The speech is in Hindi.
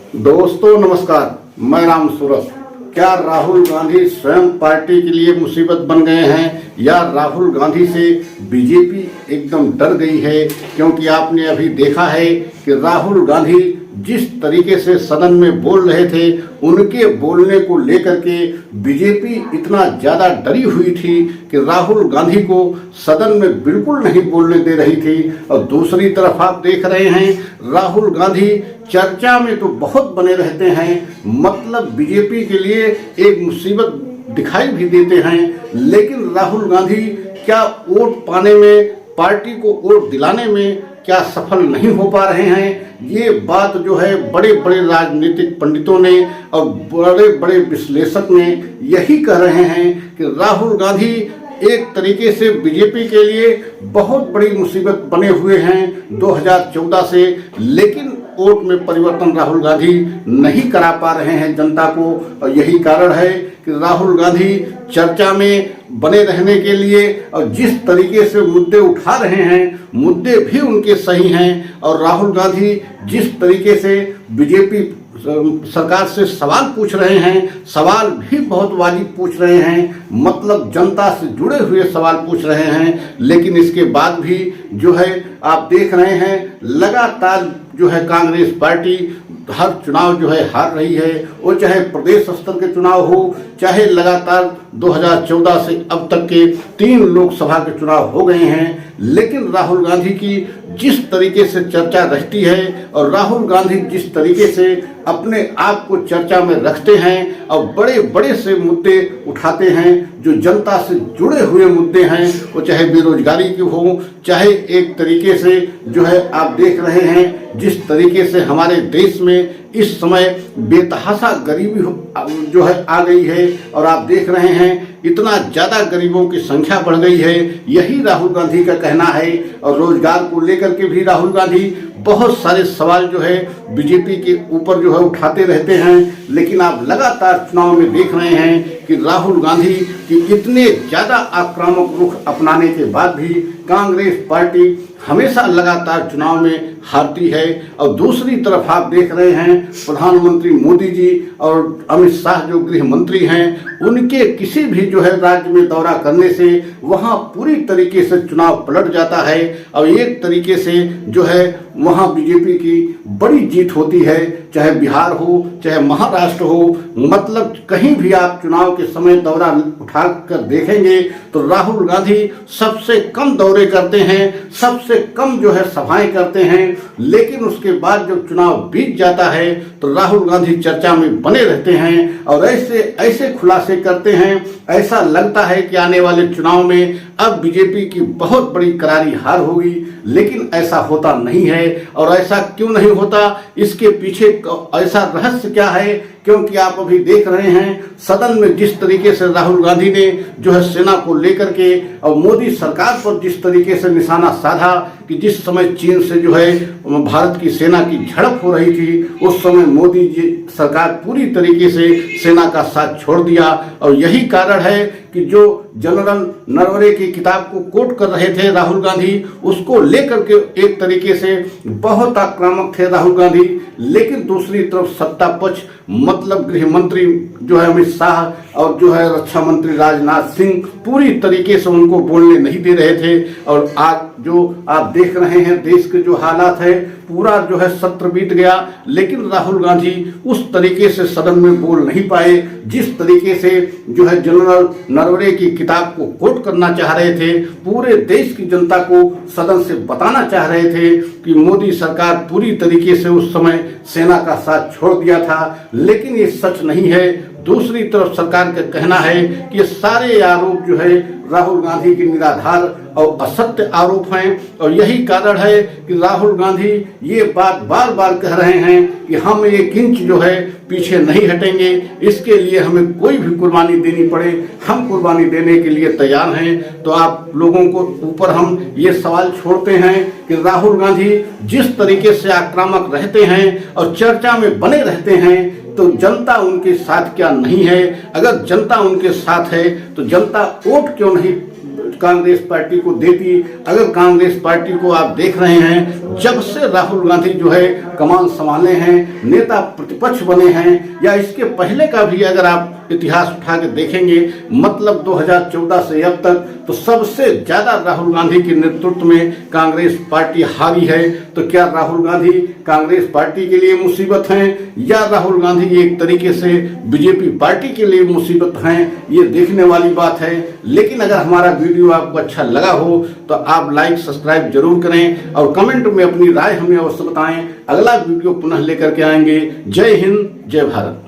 दोस्तों नमस्कार, मैं राम सूरत। क्या राहुल गांधी स्वयं पार्टी के लिए मुसीबत बन गए हैं या राहुल गांधी से बीजेपी एकदम डर गई है? क्योंकि आपने अभी देखा है कि राहुल गांधी जिस तरीके से सदन में बोल रहे थे, उनके बोलने को लेकर के बीजेपी इतना ज़्यादा डरी हुई थी कि राहुल गांधी को सदन में बिल्कुल नहीं बोलने दे रही थी। और दूसरी तरफ आप देख रहे हैं राहुल गांधी चर्चा में तो बहुत बने रहते हैं, मतलब बीजेपी के लिए एक मुसीबत दिखाई भी देते हैं, लेकिन राहुल गांधी क्या वोट पाने में, पार्टी को वोट दिलाने में क्या सफल नहीं हो पा रहे हैं? ये बात जो है बड़े बड़े राजनीतिक पंडितों ने और बड़े बड़े विश्लेषक ने यही कह रहे हैं कि राहुल गांधी एक तरीके से बीजेपी के लिए बहुत बड़ी मुसीबत बने हुए हैं 2014 से, लेकिन वोट में परिवर्तन राहुल गांधी नहीं करा पा रहे हैं जनता को। और यही कारण है कि राहुल गांधी चर्चा में बने रहने के लिए और जिस तरीके से मुद्दे उठा रहे हैं, मुद्दे भी उनके सही हैं, और राहुल गांधी जिस तरीके से बीजेपी सरकार से सवाल पूछ रहे हैं, सवाल भी बहुत वाजिब पूछ रहे हैं, मतलब जनता से जुड़े हुए सवाल पूछ रहे हैं, लेकिन इसके बाद भी जो है आप देख रहे हैं लगातार जो है कांग्रेस पार्टी हर चुनाव जो है हार रही है। वो चाहे प्रदेश स्तर के चुनाव हो, चाहे लगातार 2014 से अब तक के 3 लोकसभा के चुनाव हो गए हैं, लेकिन राहुल गांधी की जिस तरीके से चर्चा रहती है और राहुल गांधी जिस तरीके से अपने आप को चर्चा में रखते हैं और बड़े बड़े से मुद्दे उठाते हैं जो जनता से जुड़े हुए मुद्दे हैं, वो चाहे बेरोजगारी की हो, चाहे एक तरीके से जो है आप देख रहे हैं जिस तरीके से हमारे देश में इस समय बेतहाशा गरीबी जो है आ गई है, और आप देख रहे हैं इतना ज़्यादा गरीबों की संख्या बढ़ गई है। यही राहुल गांधी का कहना है, और रोजगार को लेकर के भी राहुल गांधी बहुत सारे सवाल जो है बीजेपी के ऊपर जो है उठाते रहते हैं, लेकिन आप लगातार चुनाव में देख रहे हैं कि राहुल गांधी की इतने ज़्यादा आक्रामक रुख अपनाने के बाद भी कांग्रेस पार्टी हमेशा लगातार चुनाव में हारती है। और दूसरी तरफ आप देख रहे हैं प्रधानमंत्री मोदी जी और अमित शाह जो गृह मंत्री हैं, उनके किसी भी जो है राज्य में दौरा करने से वहां पूरी तरीके से चुनाव पलट जाता है और एक तरीके से जो है वहां बीजेपी की बड़ी जीत होती है। चाहे बिहार हो, चाहे महाराष्ट्र हो, मतलब कहीं भी आप चुनाव के समय दौरा उठा कर देखेंगे तो राहुल गांधी सबसे कम दौरे करते हैं, सबसे कम जो है सभाएं करते हैं, लेकिन उसके बाद जब चुनाव बीत जाता है तो राहुल गांधी चर्चा में बने रहते हैं और ऐसे खुलासे करते हैं, ऐसा लगता है कि आने वाले चुनाव में अब बीजेपी की बहुत बड़ी करारी हार होगी, लेकिन ऐसा होता नहीं है। और ऐसा क्यों नहीं होता, इसके पीछे ऐसा रहस्य क्या है? क्योंकि आप अभी देख रहे हैं सदन में जिस तरीके से राहुल गांधी ने जो है सेना को लेकर के और मोदी सरकार पर जिस तरीके से निशाना साधा कि जिस समय चीन से जो है भारत की सेना की झड़प हो रही थी, उस समय मोदी जी सरकार पूरी तरीके से सेना का साथ छोड़ दिया। और यही कारण है कि जो जनरल नरवणे की किताब को कोट कर रहे थे राहुल गांधी, उसको लेकर के एक तरीके से बहुत आक्रामक थे राहुल गांधी, लेकिन दूसरी तरफ सत्ता पक्ष मतलब गृह मंत्री जो है अमित शाह और जो है रक्षा मंत्री राजनाथ सिंह पूरी तरीके से उनको बोलने नहीं दे रहे थे। और आज जो आप देख रहे हैं देश के जो हालात है, पूरा जो है सत्र बीत गया, लेकिन राहुल गांधी उस तरीके से सदन में बोल नहीं पाए जिस तरीके से जो है जनरल नरवणे की किताब को कोट करना चाह रहे थे। पूरे देश की जनता को सदन से बताना चाह रहे थे कि मोदी सरकार पूरी तरीके से उस समय सेना का साथ छोड़ दिया था, लेकिन ये सच नहीं है। दूसरी तरफ सरकार का कहना है कि ये सारे आरोप जो है राहुल गांधी के निराधार और असत्य आरोप हैं, और यही कारण है कि राहुल गांधी ये बात बार बार कह रहे हैं कि हम 1 इंच जो है पीछे नहीं हटेंगे, इसके लिए हमें कोई भी कुर्बानी देनी पड़े, हम कुर्बानी देने के लिए तैयार हैं। तो आप लोगों को ऊपर हम ये सवाल छोड़ते हैं कि राहुल गांधी जिस तरीके से आक्रामक रहते हैं और चर्चा में बने रहते हैं, तो जनता उनके साथ क्या नहीं है? अगर जनता उनके साथ है तो जनता वोट क्यों नहीं कांग्रेस पार्टी को देती। अगर कांग्रेस पार्टी को आप देख रहे हैं, जब से राहुल गांधी जो है कमान संभाले हैं, नेता प्रतिपक्ष बने हैं, या इसके पहले का भी अगर आप इतिहास उठा के देखेंगे, मतलब 2014 से अब तक, तो सबसे ज्यादा राहुल गांधी के नेतृत्व में कांग्रेस पार्टी हारी है। तो क्या राहुल गांधी कांग्रेस पार्टी के लिए मुसीबत हैं, या राहुल गांधी एक तरीके से बीजेपी पार्टी के लिए मुसीबत हैं, ये देखने वाली बात है। लेकिन अगर हमारा वीडियो आपको अच्छा लगा हो तो आप लाइक सब्सक्राइब जरूर करें और कमेंट में अपनी राय हमें अवश्य बताएं। अगला वीडियो पुनः लेकर के आएंगे। जय हिंद, जय भारत।